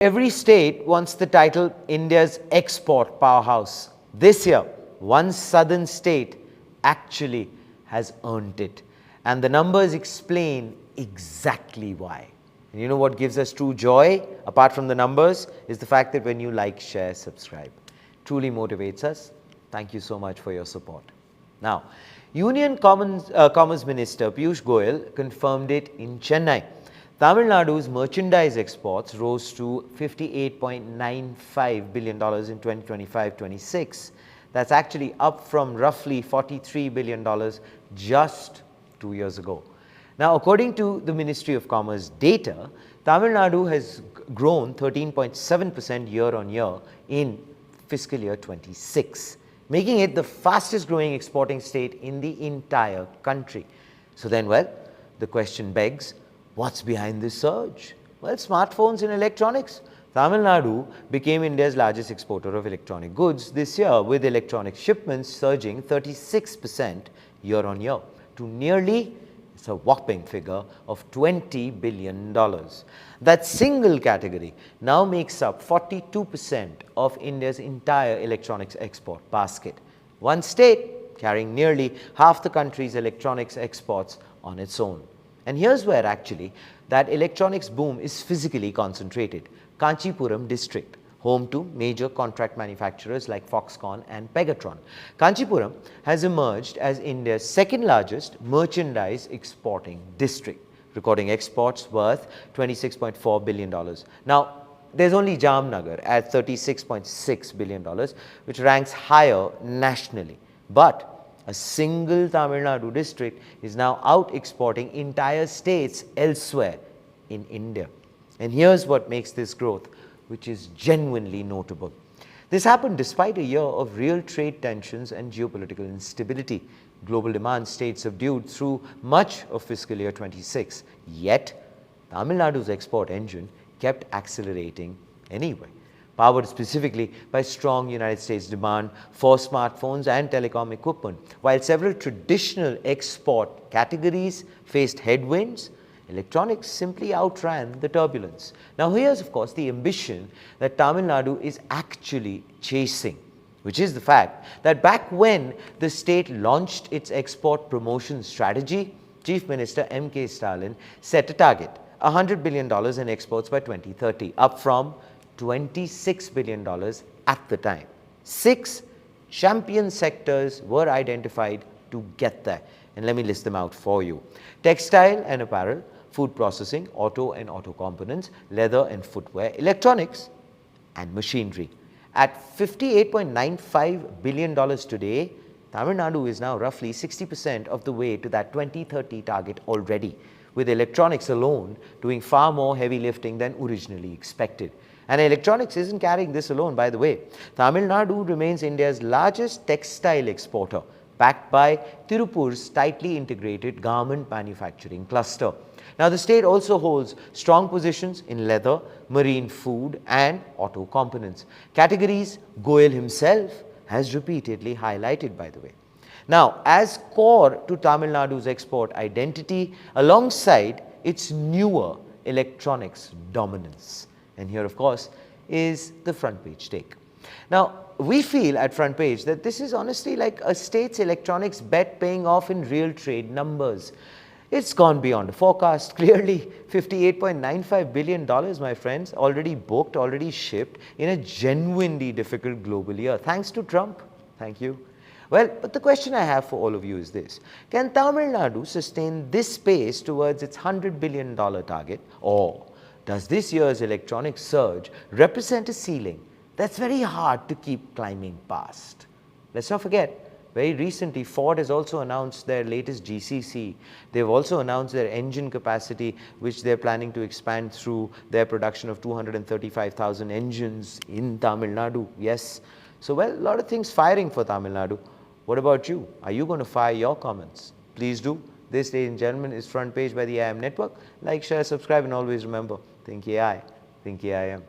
Every state wants the title India's export powerhouse. This year, one southern state actually has earned it. And the numbers explain exactly why. And you know what gives us true joy, apart from the numbers, is the fact that when you like, share, subscribe. Truly motivates us. Thank you so much for your support. Now, Union Commerce Minister Piyush Goyal confirmed it in Chennai. Tamil Nadu's merchandise exports rose to $58.95 billion in 2025-26. That's actually up from roughly $43 billion just 2 years ago. Now, according to the Ministry of Commerce data, Tamil Nadu has grown 13.7% year on year in fiscal year 26, making it the fastest growing exporting state in the entire country. So then, well, the question begs, what's behind this surge? Well, smartphones and electronics. Tamil Nadu became India's largest exporter of electronic goods this year, with electronic shipments surging 36% year on year to nearly, it's a whopping figure of $20 billion. That single category now makes up 42% of India's entire electronics export basket. One state carrying nearly half the country's electronics exports on its own. And here's where actually that electronics boom is physically concentrated. Kanchipuram district, home to major contract manufacturers like Foxconn and Pegatron. Kanchipuram has emerged as India's second largest merchandise exporting district, recording exports worth $26.4 billion. Now, there's only Jamnagar at $36.6 billion, which ranks higher nationally. But a single Tamil Nadu district is now out exporting entire states elsewhere in India. And here's what makes this growth, which is genuinely notable. This happened despite a year of real trade tensions and geopolitical instability. Global demand stayed subdued through much of fiscal year 26. Yet, Tamil Nadu's export engine kept accelerating anyway, powered specifically by strong United States demand for smartphones and telecom equipment. While several traditional export categories faced headwinds, electronics simply outran the turbulence. Now, here's of course the ambition that Tamil Nadu is actually chasing, which is the fact that back when the state launched its export promotion strategy, Chief Minister M.K. Stalin set a target, $100 billion in exports by 2030, up from $26 billion at the time. 6 champion sectors were identified to get there. And let me list them out for you. Textile and apparel, food processing, auto and auto components, leather and footwear, electronics and machinery. At $58.95 billion today, Tamil Nadu is now roughly 60% of the way to that 2030 target already, with electronics alone doing far more heavy lifting than originally expected. And electronics isn't carrying this alone, by the way. Tamil Nadu remains India's largest textile exporter, backed by Tirupur's tightly integrated garment manufacturing cluster. Now, the state also holds strong positions in leather, marine food and auto components, categories Goyal himself has repeatedly highlighted, by the way. Now, as core to Tamil Nadu's export identity, alongside its newer electronics dominance. And here, of course, is the front page take. Now, we feel at front page that this is honestly like a state's electronics bet paying off in real trade numbers. It's gone beyond the forecast. Clearly, $58.95 billion, my friends, already booked, already shipped in a genuinely difficult global year. Thanks to Trump. Thank you. Well, but the question I have for all of you is this. Can Tamil Nadu sustain this pace towards its $100 billion target, or does this year's electronic surge represent a ceiling that's very hard to keep climbing past? Let's not forget, very recently Ford has also announced their latest GCC. They've also announced their engine capacity, which they're planning to expand through their production of 235,000 engines in Tamil Nadu. Yes. So, well, a lot of things firing for Tamil Nadu. What about you? Are you going to fire your comments? Please do. This, ladies and gentlemen, is Front Page by the IIM Network. Like, share, subscribe, and always remember, think AI, think AIM.